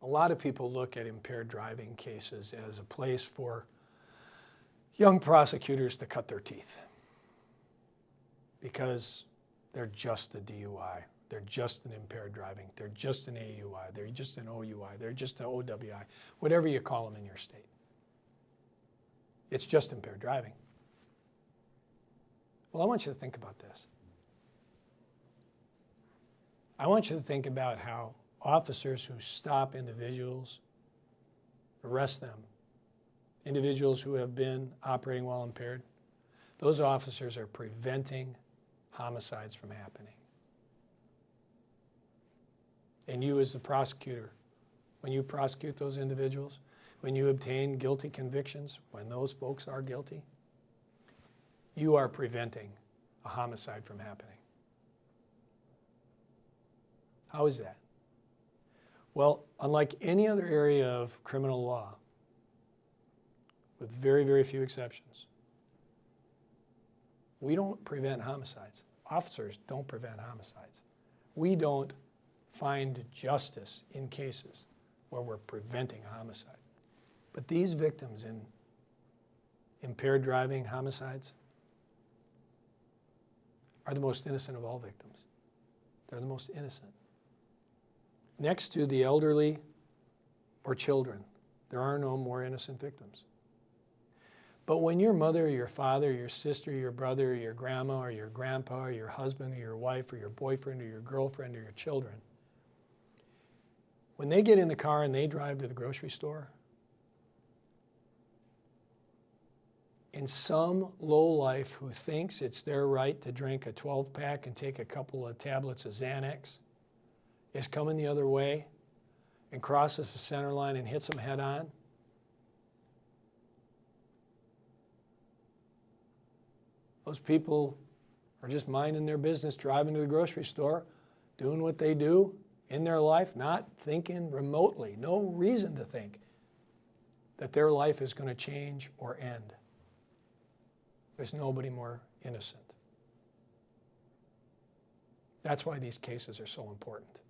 A lot of people look at impaired driving cases as a place for young prosecutors to cut their teeth because they're just a DUI. They're just an impaired driving. They're just an AUI. They're just an OUI. They're just an OWI, whatever you call them in your state. It's just impaired driving. Well, I want you to think about this. I want you to think about how officers who stop individuals, arrest them, individuals who have been operating while impaired, those officers are preventing homicides from happening. And you as the prosecutor, when you prosecute those individuals, when you obtain guilty convictions, when those folks are guilty, you are preventing a homicide from happening. How is that? Well, unlike any other area of criminal law, with very, very few exceptions, we don't prevent homicides. Officers don't prevent homicides. We don't find justice in cases where we're preventing a homicide. But these victims in impaired driving homicides are the most innocent of all victims. They're the most innocent. Next to the elderly or children, there are no more innocent victims. But when your mother or your father or your sister or your brother or your grandma or your grandpa or your husband or your wife or your boyfriend or your girlfriend or your children, when they get in the car and they drive to the grocery store, and some lowlife who thinks it's their right to drink a 12-pack and take a couple of tablets of Xanax is coming the other way and crosses the center line and hits them head on, those people are just minding their business, driving to the grocery store, doing what they do in their life, not thinking remotely, no reason to think that their life is going to change or end. There's nobody more innocent. That's why these cases are so important.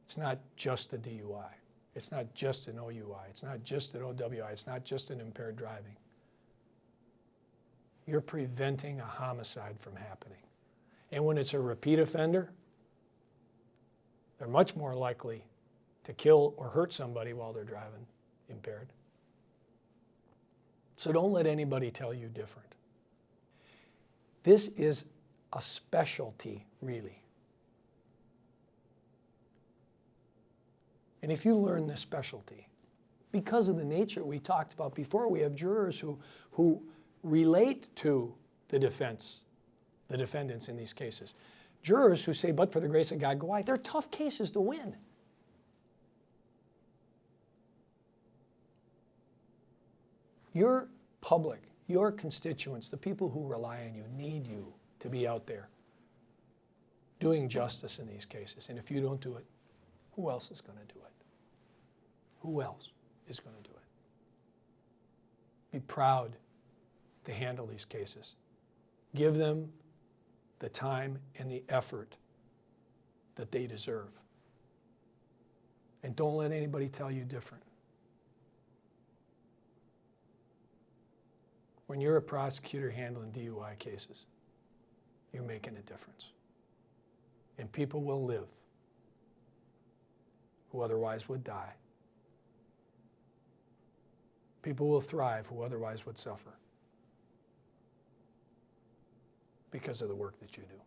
It's not just a DUI. It's not just an OUI. It's not just an OWI. It's not just an impaired driving. You're preventing a homicide from happening. And when it's a repeat offender, they're much more likely to kill or hurt somebody while they're driving impaired. So don't let anybody tell you different. This is a specialty, really. And if you learn this specialty, because of the nature we talked about before, we have jurors who relate to the defense, the defendants in these cases. Jurors who say, but for the grace of God, go I. They're tough cases to win. Your public, your constituents, the people who rely on you, need you to be out there doing justice in these cases. And if you don't do it, who else is going to do it? Who else is going to do it? Be proud to handle these cases. Give them the time and the effort that they deserve. And don't let anybody tell you different. When you're a prosecutor handling DUI cases, you're making a difference. And people will live who otherwise would die. People will thrive who otherwise would suffer because of the work that you do.